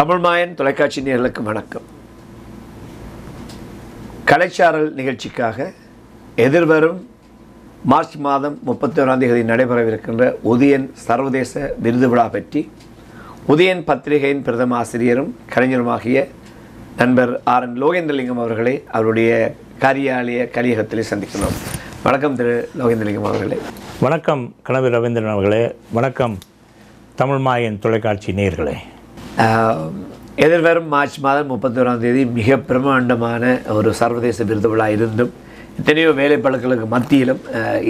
தமிழ் மாயன் தொலைக்காட்சி நேயர்களுக்கு வணக்கம். கலைச்சாரல் நிகழ்ச்சிக்காக எதிர்வரும் மார்ச் மாதம் 31ஆம் தேதி நடைபெறவிருக்கின்ற உதயன் சர்வதேச விருது விழா பற்றி உதயன் பத்திரிகையின் பிரதம ஆசிரியரும் கலைஞருமாகிய நண்பர் ஆர்.என். லோகேந்திரலிங்கம் அவர்களை அவருடைய காரியாலய கலியகத்திலே சந்திக்கிறோம். வணக்கம் திரு லோகேந்திரலிங்கம் அவர்களே. வணக்கம் கனவு ரவீந்திரன் அவர்களே. வணக்கம் தமிழ் மாயன் தொலைக்காட்சி நேயர்களே. எதிர்வரும் மார்ச் மாதம் 31ஆம் தேதி மிக பிரமாண்டமான ஒரு சர்வதேச விருது விழா இருந்தும் எத்தனையோ வேலைப்பளுக்களுக்கு மத்தியிலும்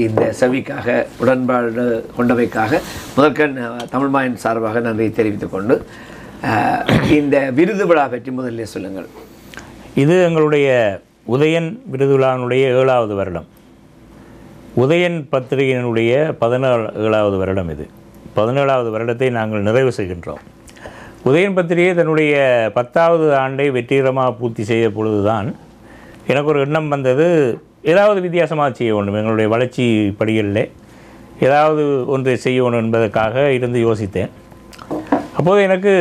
இந்த செவிக்காக உடன்பாடு கொண்டவைக்காக முதற்கண் தமிழ் மாயன் சார்பாக நன்றி தெரிவித்துக் கொண்டு இந்த விருது விழா பற்றி முதலில் சொல்லுங்கள். இது எங்களுடைய உதயன் விருது விழாவினுடைய 7வது வருடம். உதயன் பத்திரிகையினுடைய 17வது வருடம். இது 17வது வருடத்தை நாங்கள் நிறைவு செய்கின்றோம். உதயன் பத்திரிகை தன்னுடைய 10வது ஆண்டை வெற்றிகரமாக பூர்த்தி செய்த பொழுதுதான் எனக்கு ஒரு எண்ணம் வந்தது, ஏதாவது வித்தியாசமாக செய்ய வேண்டும், எங்களுடைய வளர்ச்சி படிகளில் ஏதாவது ஒன்றை செய்யணும் என்பதற்காக இருந்து யோசித்தேன். அப்போது எனக்கு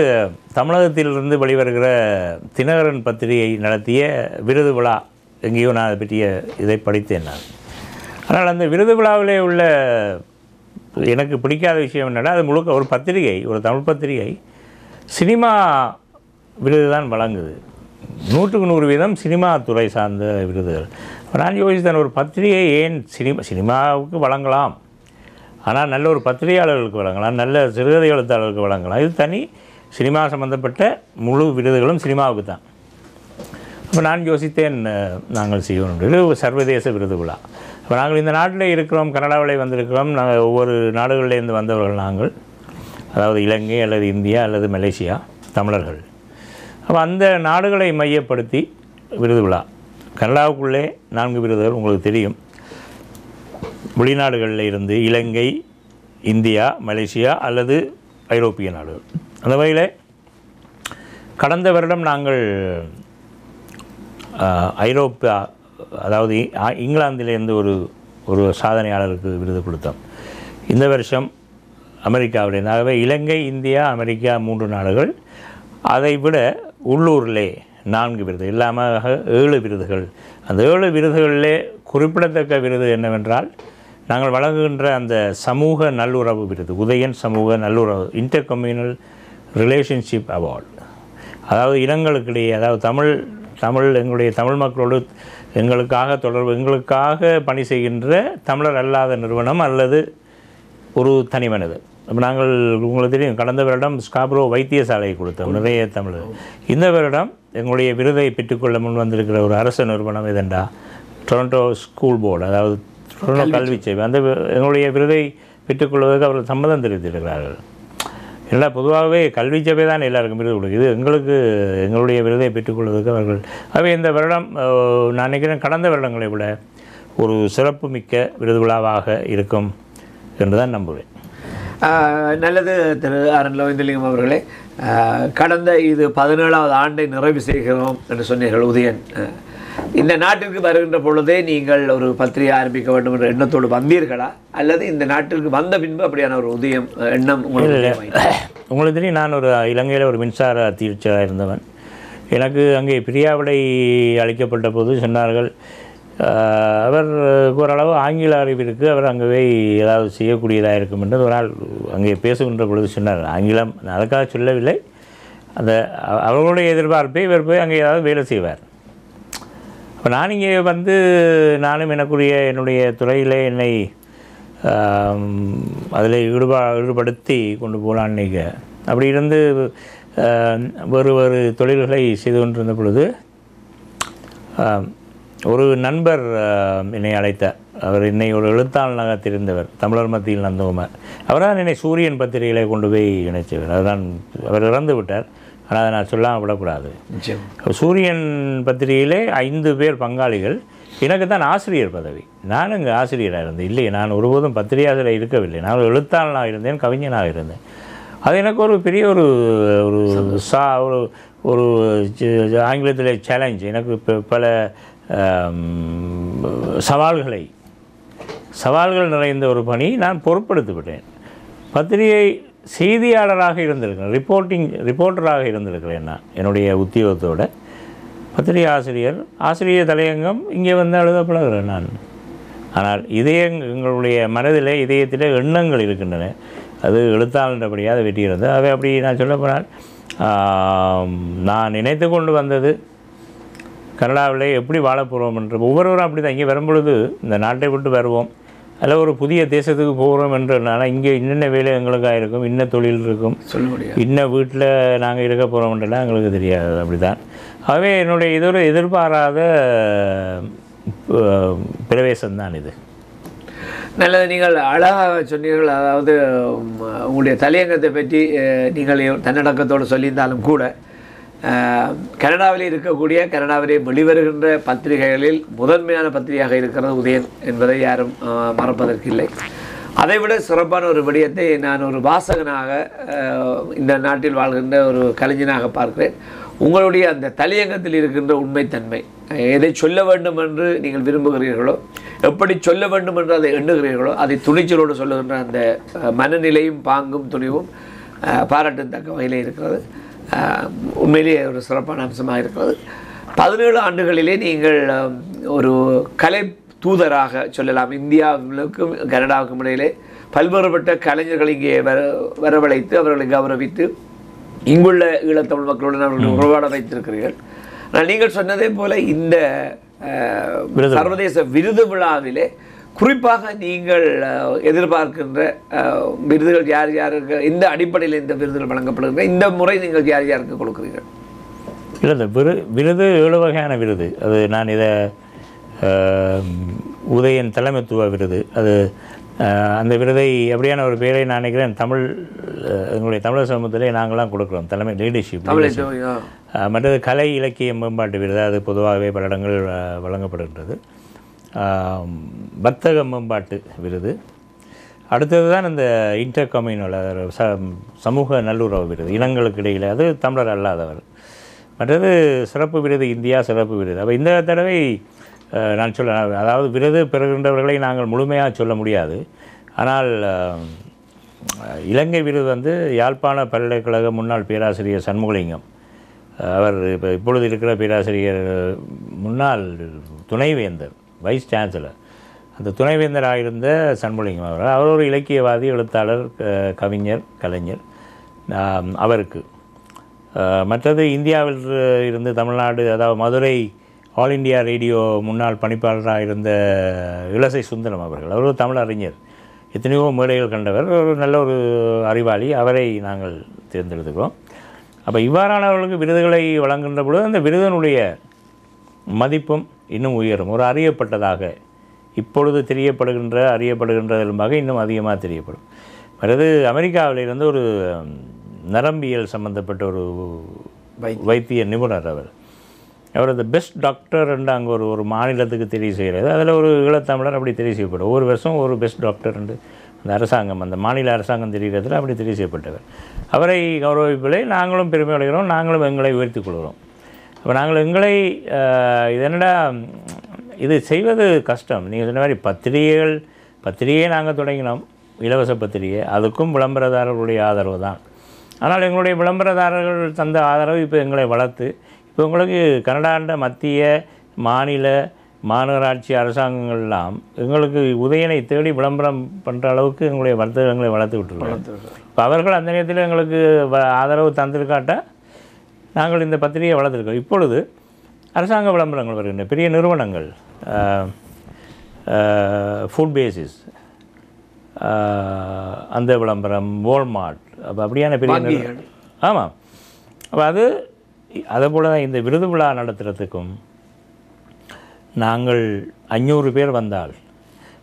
தமிழகத்திலிருந்து வெளிவருகிற தினகரன் பத்திரிகை நடத்திய விருது விழா எங்கேயோ நான் அதை பற்றிய இதை படித்தேன் நான். ஆனால் அந்த விருது விழாவிலே உள்ள எனக்கு பிடிக்காத விஷயம் என்னென்னா, அது முழுக்க ஒரு பத்திரிகை, ஒரு தமிழ் பத்திரிகை சினிமா விருது தான் வழங்குது. 100க்கு 100% சினிமா துறை சார்ந்த விருதுகள். நான் யோசித்தேன், ஒரு பத்திரிகை ஏன் சினிமாவுக்கு வழங்கலாம், ஆனால் நல்ல ஒரு பத்திரிகையாளர்களுக்கு வழங்கலாம், நல்ல சிறுகதை எழுத்தாளர்களுக்கு வழங்கலாம். இது தனி சினிமா சம்பந்தப்பட்ட முழு விருதுகளும் சினிமாவுக்கு தான். அப்போ நான் யோசித்தேன், நாங்கள் செய்யணும். இது சர்வதேச விருது விழா. அப்போ நாங்கள் இந்த நாட்டில் இருக்கிறோம், கனடாவில் வந்திருக்கிறோம். நாங்கள் ஒவ்வொரு நாடுகளிலேருந்து வந்தவர்கள் நாங்கள், அதாவது இலங்கை அல்லது இந்தியா அல்லது மலேசியா தமிழர்கள். அப்போ அந்த நாடுகளை மையப்படுத்தி விருது விழா. கனடாவுக்குள்ளே 4 விருதுகள் உங்களுக்கு தெரியும். வெளிநாடுகளில் இருந்து இலங்கை, இந்தியா, மலேசியா அல்லது ஐரோப்பிய நாடுகள். அந்த வகையில் கடந்த வருடம் நாங்கள் ஐரோப்பியா, அதாவது இங்கிலாந்திலேருந்து ஒரு சாதனையாளருக்கு விருது கொடுத்தோம். இந்த வருஷம் அமெரிக்காவிலேருந்து. ஆகவே இலங்கை, இந்தியா, அமெரிக்கா 3 நாடுகள். அதை விட உள்ளூரிலே 4 விருது, இல்லாமல் 7 விருதுகள். அந்த 7 விருதுகளிலே குறிப்பிடத்தக்க விருது என்னவென்றால், நாங்கள் வழங்குகின்ற அந்த சமூக நல்லுறவு விருது, உதயன் சமூக நல்லுறவு இன்டர் கம்யூனல் ரிலேஷன்ஷிப் அவார்டு. அதாவது இனங்களுக்கிடையே, அதாவது தமிழ் எங்களுடைய தமிழ் மக்களோடு எங்களுக்காக பணி செய்கின்ற தமிழர் அல்லாத நிறுவனம் அல்லது ஒரு தனி மனிதர். இப்போ நாங்கள் உங்களுக்கு தெரியும், கடந்த வருடம் ஸ்காப்ரோ வைத்தியசாலையை கொடுத்தோம் நிறைய தமிழ். இந்த வருடம் எங்களுடைய விருதை பெற்றுக்கொள்ள முன் வந்திருக்கிற ஒரு அரசு நிறுவனம் எதெண்டா, டொரண்டோ ஸ்கூல் போர்டு, அதாவது டொரண்டோ கல்வி சேவை. அந்த எங்களுடைய விருதை பெற்றுக்கொள்வதற்கு அவர்கள் சம்மதம் தெரிவித்திருக்கிறார்கள். இல்லை, பொதுவாகவே கல்வி சேவை தான் எல்லாருக்கும் விருது கொடுக்குது. எங்களுடைய விருதை பெற்றுக்கொள்வதற்கு அவர்கள். ஆகவே இந்த வருடம் நான் நினைக்கிறேன் கடந்த வருடங்களை விட ஒரு சிறப்பு மிக்க விருது விழாவாக இருக்கும் என்று தான் நம்புவேன். நல்லது திரு ஆர்.என். லோகேந்திரலிங்கம் அவர்களே. கடந்த இது 17வது ஆண்டை நிறைவு செய்கிறோம் என்று சொன்னீர்கள். உதயன் இந்த நாட்டிற்கு வருகின்ற பொழுதே நீங்கள் ஒரு பத்திரிகை ஆரம்பிக்க வேண்டும் என்ற எண்ணத்தோடு வந்தீர்களா, அல்லது இந்த நாட்டிற்கு வந்த பின்பு அப்படியான ஒரு உதயம் எண்ணம் உங்களுக்கு தெரியும், நான் ஒரு இலங்கையில் ஒரு மின்சார தீட்சியாக இருந்தவன். எனக்கு அங்கே பிரியாவிடை அளிக்கப்பட்ட போது சொன்னார்கள், அவர் ஓரளவு ஆங்கில அறிவு இருக்குது, அவர் அங்கே போய் ஏதாவது செய்யக்கூடியதாக இருக்கும் என்று ஒரு நாள் அங்கே பேசுகின்ற பொழுது சொன்னார். ஆங்கிலம் அதுக்காக சொல்லவில்லை, அந்த அவர்களுடைய எதிர்பார்ப்பை இவர் போய் அங்கே ஏதாவது வேலை செய்வார். அப்போ நான் இங்கே வந்து நானும் எனக்குரிய என்னுடைய துறையில் என்னை அதில் ஈடுபடுத்தி கொண்டு போகலான்னு நினைக்க. அப்படி இருந்து வேறு தொழில்களை செய்து கொண்டிருந்த பொழுது ஒரு நண்பர் என்னை அழைத்தார். அவர் என்னை ஒரு எழுத்தாளனாக தெரிந்தவர், தமிழர் மத்தியில் நந்தகுமார். அவர் தான் என்னை சூரியன் பத்திரிகைகளை கொண்டு போய் இணைச்சவர். அதுதான், அவர் இறந்து விட்டார், ஆனால் அதை நான் சொல்லாமல் விடக்கூடாது. சூரியன் பத்திரிகையிலே 5 பேர் பங்காளிகள். எனக்கு தான் ஆசிரியர் பதவி. நான் இங்கே ஆசிரியராக இருந்தேன். இல்லை, நான் ஒருபோதும் பத்திரிகை ஆசிரியர் இருக்கவில்லை. நான் ஒரு எழுத்தாளனாக இருந்தேன், கவிஞனாக இருந்தேன். அது எனக்கு ஒரு பெரிய ஒரு ஒரு ஆங்கிலத்தில் சேலஞ்ச். எனக்கு பல சவால்கள் நிறைந்த ஒரு பணி நான் பொறுப்படுத்தி விட்டேன். பத்திரிகை செய்தியாளராக இருந்திருக்கிறேன், ரிப்போர்ட்டராக இருந்திருக்கிறேன். நான் என்னுடைய உத்தியோகத்தோட பத்திரிகை ஆசிரியர் தலையங்கம் இங்கே வந்து எழுத பழகிறேன் நான். ஆனால் எங்களுடைய இதயத்தில் எண்ணங்கள் இருக்கின்றன. அது எழுத்தாளன்றபடியாக அதை வெட்டியிருந்தது. அவை அப்படி நான் சொல்ல போனால் நான் நினைத்து கொண்டு வந்தது கனடாவில் எப்படி வாழப்போகிறோம் என்ற ஒவ்வொருவரும் அப்படி தான். இங்கே வரும்பொழுது இந்த நாட்டை விட்டு வருவோம், அதில் ஒரு புதிய தேசத்துக்கு போகிறோம் என்றனால இங்கே இன்னென்ன வேலை எங்களுக்காக இருக்கும், இன்ன தொழில் இருக்கும், சொல்ல முடியாது, இன்ன வீட்டில் நாங்கள் இருக்க போகிறோம்ன்றலாம் எங்களுக்கு தெரியாது. அப்படி தான். ஆகவே என்னுடைய இது ஒரு எதிர்பாராத பிரவேசம்தான் இது. நல்லது. நீங்கள் அழகாக சொன்னீர்கள். அதாவது உங்களுடைய தலையங்கத்தை பற்றி நீங்கள் தன்னடக்கத்தோடு சொல்லியிருந்தாலும் கூட கனடாவில் இருக்கக்கூடிய கனடாவிலே வெளிவருகின்ற பத்திரிகைகளில் முதன்மையான பத்திரிகையாக இருக்கிறது உதயன் என்பதை யாரும் மறப்பதற்கில்லை. அதைவிட சிறப்பான ஒரு விடயத்தை நான் ஒரு வாசகனாக இந்த நாட்டில் வாழ்கின்ற ஒரு கலைஞனாக பார்க்கிறேன். உங்களுடைய அந்த தலையங்கத்தில் இருக்கின்ற உண்மைத்தன்மை, எதை சொல்ல வேண்டும் என்று நீங்கள் விரும்புகிறீர்களோ, எப்படி சொல்ல வேண்டும் என்று அதை எண்ணுகிறீர்களோ, அதை துணிச்சலோடு சொல்லுகின்ற அந்த மனநிலையும் பாங்கும் துணிவும் பாராட்டத்தக்க வகையில் இருக்கிறது. உண்மையிலேயே ஒரு சிறப்பான அம்சமாக இருக்கிறது. 17 ஆண்டுகளிலே நீங்கள் ஒரு கலை தூதராக சொல்லலாம். இந்தியாவுக்கும் கனடாவுக்கும் இடையிலே பல்வேறுபட்ட கலைஞர்கள் இங்கே வரவழைத்து அவர்களை கௌரவித்து இங்குள்ள ஈழத்தமிழ் மக்களுடன் அவர்கள் உறவாட வைத்திருக்கிறீர்கள். ஆனால் நீங்கள் சொன்னதே போல இந்த சர்வதேச விருது விழாவிலே குறிப்பாக நீங்கள் எதிர்பார்க்கின்ற விருதுகள் யார் யாருக்கு, இந்த அடிப்படையில் இந்த விருதுகள் வழங்கப்படுகின்ற இந்த முறை நீங்கள் யார் யாருக்கு கொடுக்குறீர்கள்? இல்லை, இந்த விருது 7 வகையான விருது. அது நான் இதை உதயன் தலைமைத்துவ விருது. அது அந்த விருதை அப்படியான ஒரு பேரை நான் நினைக்கிறேன் எங்களுடைய தமிழர் சமூகத்திலே நாங்களாம் கொடுக்குறோம், தலைமை லீடர்ஷிப். மற்றது கலை இலக்கிய மேம்பாட்டு விருது, அது பொதுவாகவே பல இடங்கள் வழங்கப்படுகின்றது. வர்த்தக மேம்பாட்டு விருது. அடுத்தது தான் இந்த இன்டர் கம்யூனல் சமூக நல்லுறவு விருது, இனங்களுக்கு இடையில், அது தமிழர் அல்லாதவர். மற்றது சிறப்பு விருது, இந்தியா சிறப்பு விருது. அப்போ இந்த தடவை நான் அதாவது விருது பெறுகின்றவர்களை நாங்கள் முழுமையாக சொல்ல முடியாது. ஆனால் இலங்கை விருது வந்து யாழ்ப்பாண பல்கலைக்கழக முன்னாள் பேராசிரியர் சண்முகலிங்கம், அவர் இப்பொழுது இருக்கிற பேராசிரியர், முன்னாள் துணைவேந்தர், வைஸ் சான்சலர், அந்த துணைவேந்தராக இருந்த சண்முகலிங்கம் அவர் ஒரு இலக்கியவாதி, எழுத்தாளர், கவிஞர், கலைஞர். அவருக்கு மற்றது இந்தியாவில் இருந்து தமிழ்நாடு, அதாவது மதுரை ஆல் இண்டியா ரேடியோ முன்னாள் பணிப்பாளராக இருந்த இளசை சுந்தரம் அவர்கள், அவர் ஒரு தமிழ் அறிஞர், எத்தனையோ மேடைகள் கண்டவர், ஒரு நல்ல ஒரு அறிவாளி. அவரை நாங்கள் தேர்ந்தெடுத்துக்கிறோம். அப்போ இவ்வாறானவர்களுக்கு விருதுகளை வழங்குகின்ற பொழுது அந்த விருதினுடைய மதிப்பும் இன்னும் உயரும். ஒரு அறியப்பட்டதாக இப்பொழுது அறியப்படுகின்றதற்காக இன்னும் அதிகமாக தெரியப்படும். மற்றது அமெரிக்காவிலிருந்து ஒரு நரம்பியல் சம்பந்தப்பட்ட ஒரு வைத்திய நிபுணர், அவர் அந்த பெஸ்ட் டாக்டர் என்று அங்கே ஒரு மாநிலத்துக்கு தெரிவு செய்கிறது. அதில் ஒரு ஈழத்தமிழர் அப்படி தெரிவு செய்யப்படும். ஒவ்வொரு வருஷம் ஒரு பெஸ்ட் டாக்டர் என்று அந்த அரசாங்கம், அந்த மாநில அரசாங்கம் தெரிகிறதுல அப்படி தெரிவு செய்யப்பட்டவர். அவரை கௌரவிப்பதை நாங்களும் பெருமை அடைகிறோம், நாங்களும் எங்களை உயர்த்திக் கொள்கிறோம். அப்போ நாங்கள் எங்களை இது செய்வது கஷ்டம். நீங்கள் சொன்ன மாதிரி பத்திரிகையை நாங்கள் தொடங்கினோம், இலவச பத்திரிகை, அதுக்கும் விளம்பரதாரர்களுடைய ஆதரவு தான். ஆனால் எங்களுடைய விளம்பரதாரர்கள் தந்த ஆதரவு இப்போ எங்களை வளர்த்து, இப்போ உங்களுக்கு கனடாண்ட மத்திய மாநில மாநகராட்சி அரசாங்கங்கள்லாம் எங்களுக்கு உதயனை தேடி விளம்பரம் பண்ணுற அளவுக்கு எங்களுடைய வர்த்தகங்களை வளர்த்து விட்டுருக்கோம். இப்போ அவர்கள் அந்த நேரத்தில் எங்களுக்கு ஆதரவு தந்திருக்காட்ட நாங்கள் இந்த பத்திரிகையை வளர்த்துருக்கோம். இப்பொழுது அரசாங்க விளம்பரங்கள் வருகின்றன, பெரிய நிறுவனங்கள், ஃபுட் பேசிஸ் அந்த விளம்பரம், வால்மார்ட், அப்போ அப்படியான பெரிய ஆமாம். அப்போ அதே போல் இந்த விருது விழா நடத்துகிறதுக்கும் நாங்கள் 500 பேர் வந்தால்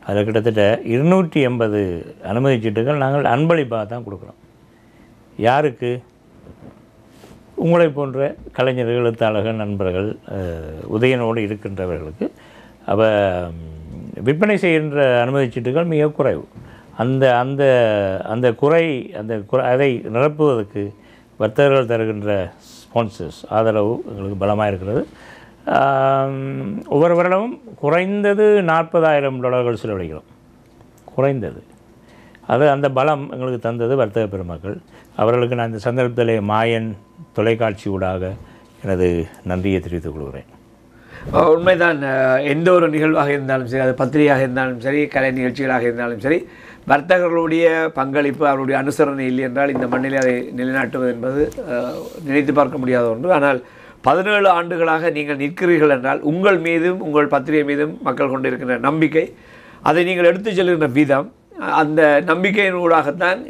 அதில் கிட்டத்தட்ட 280 அனுமதி சீட்டுகள் நாங்கள் அன்பளிப்பாக தான் கொடுக்குறோம். யாருக்கு? உங்களை போன்ற கலைஞர்கள், எழுத்தாளர்கள், நண்பர்கள், உதயனோடு இருக்கின்றவர்களுக்கு. அப்போ விற்பனை செய்கின்ற அனுமதி சீட்டுகள் மிக குறைவு. அதை நிரப்புவதற்கு வர்த்தகர்கள் தருகின்ற ஸ்பான்சர்ஸ் ஆதரவு எங்களுக்கு பலமாக இருக்கிறது. ஒவ்வொரு வருடமும் குறைந்தது $40,000 செலவழிக்கிறோம், குறைந்தது. அது அந்த பலம் எங்களுக்கு தந்தது வர்த்தக பெருமக்கள். அவர்களுக்கு நான் இந்த சந்தர்ப்பத்திலே மாயன் தொலைக்காட்சி ஊடாக எனது நன்றியை தெரிவித்துக் கொள்கிறேன். உண்மைதான். எந்த ஒரு நிகழ்வாக இருந்தாலும் சரி, அது பத்திரிகையாக இருந்தாலும் சரி, கலை நிகழ்ச்சிகளாக இருந்தாலும் சரி, வர்த்தகர்களுடைய பங்களிப்பு, அவருடைய அனுசரணை இல்லை என்றால் இந்த மண்ணிலே அதை நிலைநாட்டுவது என்பது நினைத்து பார்க்க முடியாத ஒன்று. ஆனால் 17 ஆண்டுகளாக நீங்கள் நிற்கிறீர்கள் என்றால் உங்கள் மீதும் உங்கள் பத்திரிகை மீதும் மக்கள் கொண்டிருக்கின்ற நம்பிக்கை, அதை நீங்கள் எடுத்துச் செல்கின்ற விதம், அந்த நம்பிக்கையின் ஊடாகத்தான்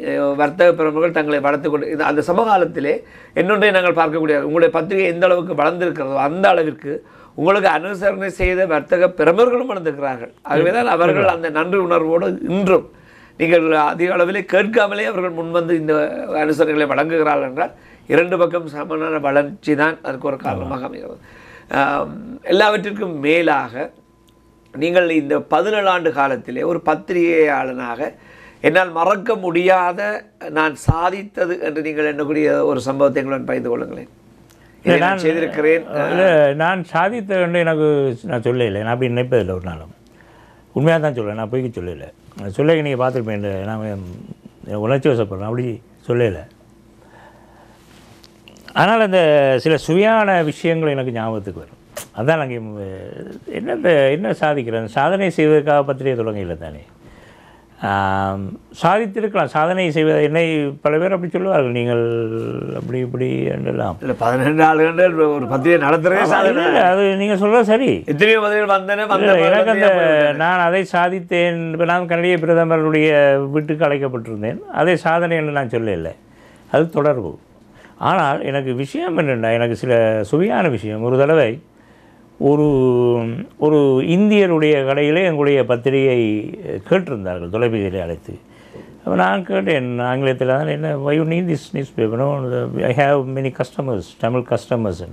வர்த்தக பெருமக்கள் தங்களை வளர்த்து கொண்டு அந்த சமகாலத்திலே இன்னொன்றை நாங்கள் பார்க்கக்கூடிய உங்களுடைய பத்திரிகை எந்த அளவுக்கு வளர்ந்திருக்கிறதோ அந்த அளவிற்கு உங்களுக்கு அனுசரணை செய்த வர்த்தக பிரமுகர்களும் வளர்ந்திருக்கிறார்கள். ஆகவே தான் அவர்கள் அந்த நன்றி உணர்வோடு இன்றும் நீங்கள் அதிக அளவிலே கேட்காமலே அவர்கள் முன்வந்து இந்த அனுசரணைகளை வழங்குகிறார்கள் என்றால் 2 பக்கம் சமமான வளர்ச்சி தான் அதுக்கு ஒரு காரணமாக அமைகிறது. எல்லாவற்றிற்கும் மேலாக நீங்கள் இந்த 17 ஆண்டு காலத்திலே ஒரு பத்திரிகையாளனாக என்னால் மறக்க முடியாத நான் சாதித்தது என்று நீங்கள் எண்ணக்கூடிய ஒரு சம்பவத்தை எங்களுடன் பகிர்ந்து கொள்ளுங்களேன். நான் செய்திருக்கிறேன். நான் சாதித்த வேண்டும் எனக்கு நான் சொல்லலை. நான் அப்படி நினைப்பதில்லை ஒரு நாளும். உண்மையாக தான் சொல்லுவேன். நான் போய்க்கு சொல்லலை. சொல்ல நீங்கள் பார்த்துருப்பேன். நான் உணர்ச்சி வசப்படுறேன். அப்படி சொல்லலை. ஆனால் அந்த சில சுவையான விஷயங்கள் எனக்கு ஞாபகத்துக்கு வரும். அதான் நாங்கள் என்ன சாதிக்கிறேன். சாதனை செய்வதற்காக பத்திரிகை தொடங்கல தானே. சாதித்திருக்கலாம். சாதனை செய்வது என்னை பல பேர் அப்படி சொல்லுவார்கள். நீங்கள் அப்படி இப்படி என்றெல்லாம். இல்லை 12 ஆண்டுகள் ஒரு பத்திரிகை நடத்துகிறே சாதனை. அது நீங்கள் சொல்கிறது சரி. எத்தனையோ பதில்கள் வந்தன. எனக்கு அந்த நான் அதை சாதித்தேன். இப்போ நான் கனடிய பிரதமருடைய வீட்டுக்கு அழைக்கப்பட்டிருந்தேன். அதை சாதனை என்று நான் சொல்லலை. அது தொடர்பு. ஆனால் எனக்கு விஷயம் என்னென்னா, எனக்கு சில சுவையான விஷயம். ஒரு தடவை ஒரு இந்தியருடைய கடையிலே எங்களுடைய பத்திரிகை கேட்டிருந்தார்கள் தொலைபேசியில் அழைத்து. அப்போ நான் கேட்டேன் ஆங்கிலத்தில் தான், என்ன why you need this newspaper, I have many customers, Tamil customers.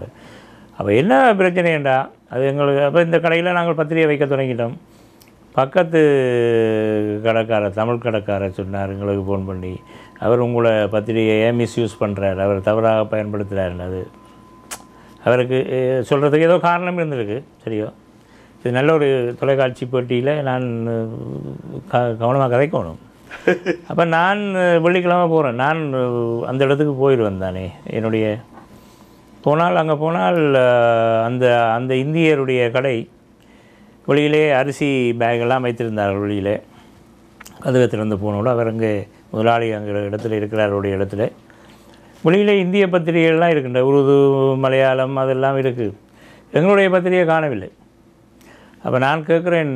அப்போ என்ன பிரச்சனைண்டா, அது எங்களுக்கு அப்போ இந்த கடையில் நாங்கள் பத்திரிகை வைக்க தொடங்கிட்டோம். பக்கத்து கடைக்காரர், தமிழ் கடைக்காரர் சொன்னார் எங்களுக்கு ஃபோன் பண்ணி, அவர் உங்களை பத்திரிகையை மிஸ்யூஸ் பண்ணுறார், அவர் தவறாக பயன்படுத்துகிறார். அது அவருக்கு சொல்கிறதுக்கு ஏதோ காரணம் இருந்திருக்கு. சரியோ, இது நல்ல ஒரு தொலைக்காட்சி போட்டியில் நான் கவனமாக கதைக்கணும். அப்போ நான் வெள்ளிக்கிழமை போகிறேன். நான் அந்த இடத்துக்கு போயிடுவேன் தானே. என்னுடைய அங்கே போனால் அந்த இந்தியருடைய கடை வெளியிலே அரிசி பேக்கெல்லாம் வைத்திருந்தார்கள். வெளியிலே கதவை திறந்து போனோட அவர் அங்கே முதலாளி அங்கே இடத்துல இருக்கிறாருடைய இடத்துல வெளியிலே இந்திய பத்திரிகைகள்லாம் இருக்குன்ற உருது, மலையாளம் அதெல்லாம் இருக்குது. எங்களுடைய பத்திரிகை காணவில்லை. அப்போ நான் கேட்குறேன்,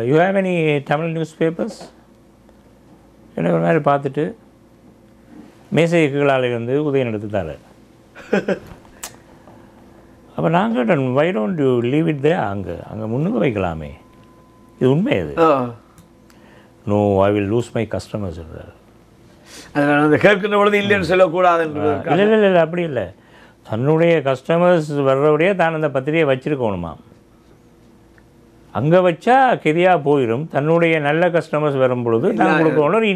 you have any Tamil news papers? என்ன ஒரு மாதிரி பார்த்துட்டு மேசை கீழால் இருந்து உதயன் எடுத்து தரார். அப்போ நான் கேட்டேன், why don't you leave it there, அங்கே முன்னுக்கு வைக்கலாமே, இது உண்மை. அது no, I will lose my customers. அந்த கேட்கின்ற பொழுது இல்லைன்னு சொல்லக்கூடாது. இல்லை அப்படி இல்லை. தன்னுடைய கஸ்டமர்ஸ் வர்றபடியே தான் அந்த பத்திரிகையை வச்சுருக்கணுமா. அங்கே வச்சா கெதியாக போயிடும். தன்னுடைய நல்ல கஸ்டமர்ஸ் வரும் பொழுது நான் கொடுக்கணும்.